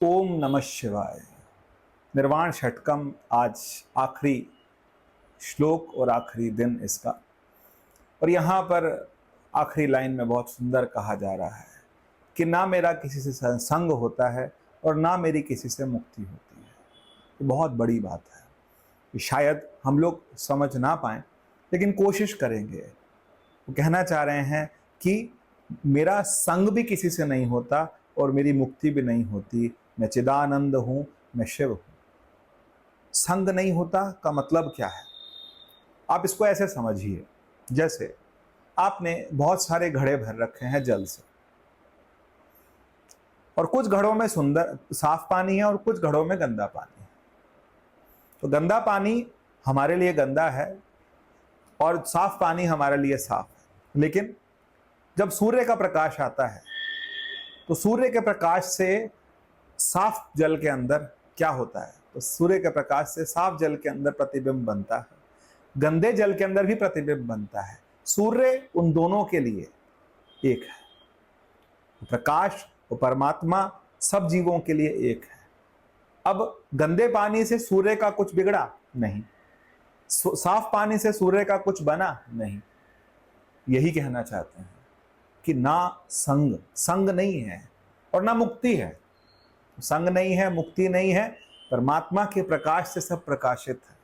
ओम नमः शिवाय। निर्वाण षटकम आज आखिरी श्लोक और आखिरी दिन इसका। और यहाँ पर आखिरी लाइन में बहुत सुंदर कहा जा रहा है कि ना मेरा किसी से संग होता है और ना मेरी किसी से मुक्ति होती है। ये बहुत बड़ी बात है, शायद हम लोग समझ ना पाए लेकिन कोशिश करेंगे। वो कहना चाह रहे हैं कि मेरा संग भी किसी से नहीं होता और मेरी मुक्ति भी नहीं होती। मैं चिदानंद हूँ, मैं शिव हूँ। संग नहीं होता का मतलब क्या है? आप इसको ऐसे समझिए, जैसे आपने बहुत सारे घड़े भर रखे हैं जल से, और कुछ घड़ों में सुंदर साफ पानी है और कुछ घड़ों में गंदा पानी है। तो गंदा पानी हमारे लिए गंदा है और साफ पानी हमारे लिए साफ है। लेकिन जब सूर्य का प्रकाश आता है तो सूर्य के प्रकाश से साफ जल के अंदर क्या होता है? तो सूर्य के प्रकाश से साफ जल के अंदर प्रतिबिंब बनता है, गंदे जल के अंदर भी प्रतिबिंब बनता है। सूर्य उन दोनों के लिए एक है। प्रकाश और परमात्मा सब जीवों के लिए एक है। अब गंदे पानी से सूर्य का कुछ बिगड़ा नहीं, साफ पानी से सूर्य का कुछ बना नहीं। यही कहना चाहते हैं कि ना संग नहीं है और ना मुक्ति है। संग नहीं है, मुक्ति नहीं है, परमात्मा के प्रकाश से सब प्रकाशित है।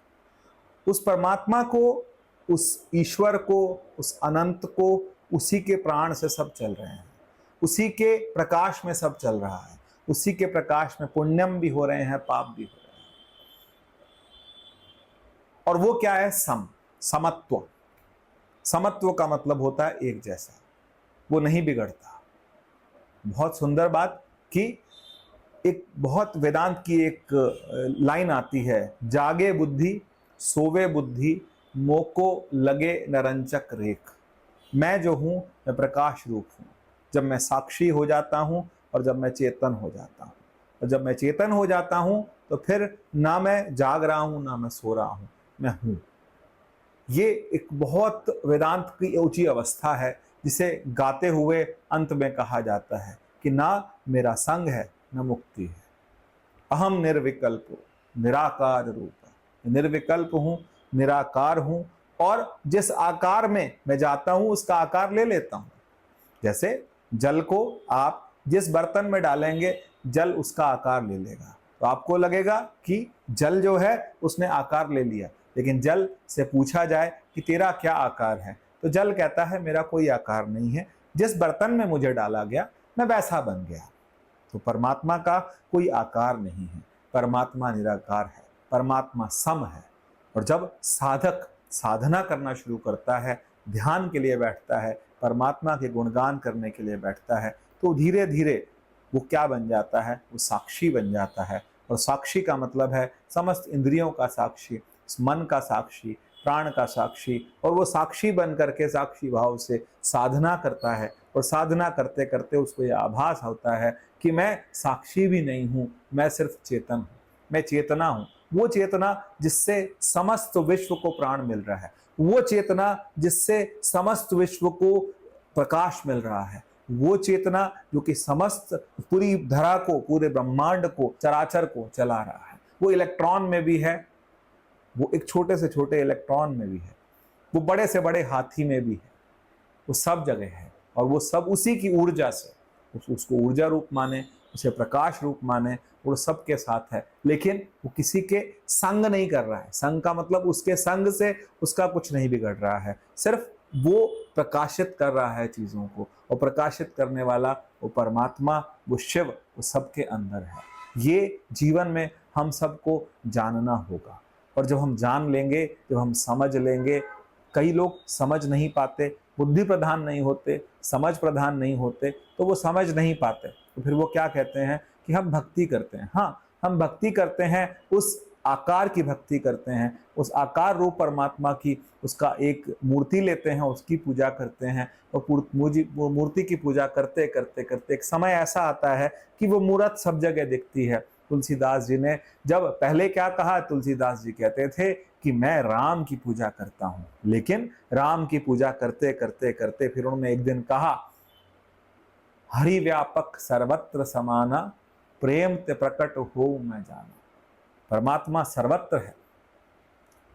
उस परमात्मा को, उस ईश्वर को, उस अनंत को, उसी के प्राण से सब चल रहे हैं, उसी के प्रकाश में सब चल रहा है, उसी के प्रकाश में पुण्यम भी हो रहे हैं, पाप भी हो रहे हैं। और वो क्या है? समत्व। समत्व का मतलब होता है एक जैसा, वो नहीं बिगड़ता। बहुत सुंदर बात कि एक बहुत वेदांत की एक लाइन आती है, जागे बुद्धि सोवे बुद्धि मोको लगे नरंचक रेख। मैं जो हूं मैं प्रकाश रूप हूं। जब मैं साक्षी हो जाता हूं और जब मैं चेतन हो जाता हूं, और जब मैं चेतन हो जाता हूं तो फिर ना मैं जाग रहा हूं ना मैं सो रहा हूं, मैं हूं। ये एक बहुत वेदांत की ऊंची अवस्था है जिसे गाते हुए अंत में कहा जाता है कि ना मेरा संग है न मुक्ति है। अहम निर्विकल्प निराकार रूप। निर्विकल्प हूं, निराकार हूं, और जिस आकार में मैं जाता हूं उसका आकार ले लेता हूं। जैसे जल को आप जिस बर्तन में डालेंगे जल उसका आकार ले लेगा, तो आपको लगेगा कि जल जो है उसने आकार ले लिया। लेकिन जल से पूछा जाए कि तेरा क्या आकार है, तो जल कहता है मेरा कोई आकार नहीं है, जिस बर्तन में मुझे डाला गया मैं वैसा बन गया। तो परमात्मा का कोई आकार नहीं है, परमात्मा निराकार है, परमात्मा सम है। और जब साधक साधना करना शुरू करता है, ध्यान के लिए बैठता है, परमात्मा के गुणगान करने के लिए बैठता है, तो धीरे धीरे वो क्या बन जाता है? वो साक्षी बन जाता है। और साक्षी का मतलब है समस्त इंद्रियों का साक्षी, मन का साक्षी, प्राण का साक्षी। और वो साक्षी बन करके साक्षी भाव से साधना करता है, और साधना करते करते उसको यह आभास होता है कि मैं साक्षी भी नहीं हूं, मैं सिर्फ चेतन हूं, मैं चेतना हूं। वो चेतना जिससे समस्त विश्व को प्राण मिल रहा है, वो चेतना जिससे समस्त विश्व को प्रकाश मिल रहा है, वो चेतना जो कि समस्त पूरी धरा को, पूरे ब्रह्मांड को, चराचर को चला रहा है। वो इलेक्ट्रॉन में भी है, वो एक छोटे से छोटे इलेक्ट्रॉन में भी है, वो बड़े से बड़े हाथी में भी है, वो सब जगह है। और वो सब उसी की ऊर्जा से, उसको ऊर्जा रूप माने, उसे प्रकाश रूप माने, वो सबके साथ है। लेकिन वो किसी के संग नहीं कर रहा है। संग का मतलब उसके संग से उसका कुछ नहीं बिगड़ रहा है, सिर्फ वो प्रकाशित कर रहा है चीजों को। और प्रकाशित करने वाला वो परमात्मा, वो शिव, वो सबके अंदर है। ये जीवन में हम सबको जानना होगा। और जब हम जान लेंगे, जब हम समझ लेंगे, कई लोग समझ नहीं पाते, बुद्धि प्रधान नहीं होते, समझ प्रधान नहीं होते, तो वो समझ नहीं पाते। तो फिर वो क्या कहते हैं कि हम भक्ति करते हैं। हाँ, हम भक्ति करते हैं, उस आकार की भक्ति करते हैं, उस आकार रूप परमात्मा की, उसका एक मूर्ति लेते हैं, उसकी पूजा करते हैं। और वो मूर्ति की पूजा करते करते करते एक समय ऐसा आता है कि वो मूर्त सब जगह दिखती है। तुलसीदास जी ने जब पहले क्या कहा, तुलसीदास जी कहते थे कि मैं राम की पूजा करता हूं। लेकिन राम की पूजा करते करते करते फिर उन्होंने एक दिन कहा, हरि व्यापक सर्वत्र समाना, प्रेम ते प्रकट हो मैं जाना। परमात्मा सर्वत्र है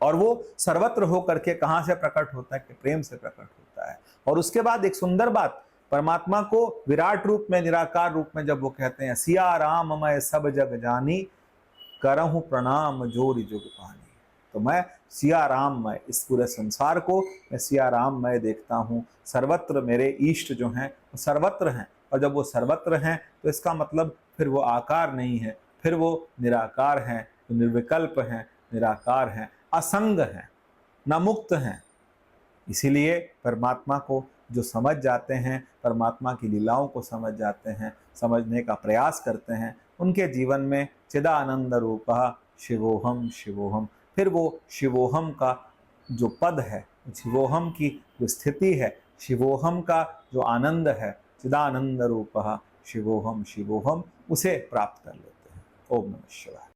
और वो सर्वत्र हो करके कहां से प्रकट होता है कि प्रेम से प्रकट होता है। और उसके बाद एक सुंदर बात, परमात्मा को विराट रूप में, निराकार रूप में जब वो कहते हैं सिया राम मैं सब जग जानी, करहूं प्रणाम जोरि जुग पानी। तो मैं सिया राम मैं, इस पूरे संसार को मैं सिया राम मैं देखता हूँ। सर्वत्र मेरे इष्ट जो हैं वो सर्वत्र हैं, और जब वो सर्वत्र हैं तो इसका मतलब फिर वो आकार नहीं है, फिर वो निराकार हैं, निर्विकल्प हैं, निराकार हैं, असंग हैं, न मुक्त हैं। इसीलिए परमात्मा को जो समझ जाते हैं, परमात्मा की लीलाओं को समझ जाते हैं, समझने का प्रयास करते हैं, उनके जीवन में चिदानंद रूपः शिवोहम शिवोहम, फिर वो शिवोहम का जो पद है, शिवोहम की जो स्थिति है, शिवोहम का जो आनंद है, चिदानंद रूपः शिवोहम शिवोहम, उसे प्राप्त कर लेते हैं। ओम नमः शिवाय।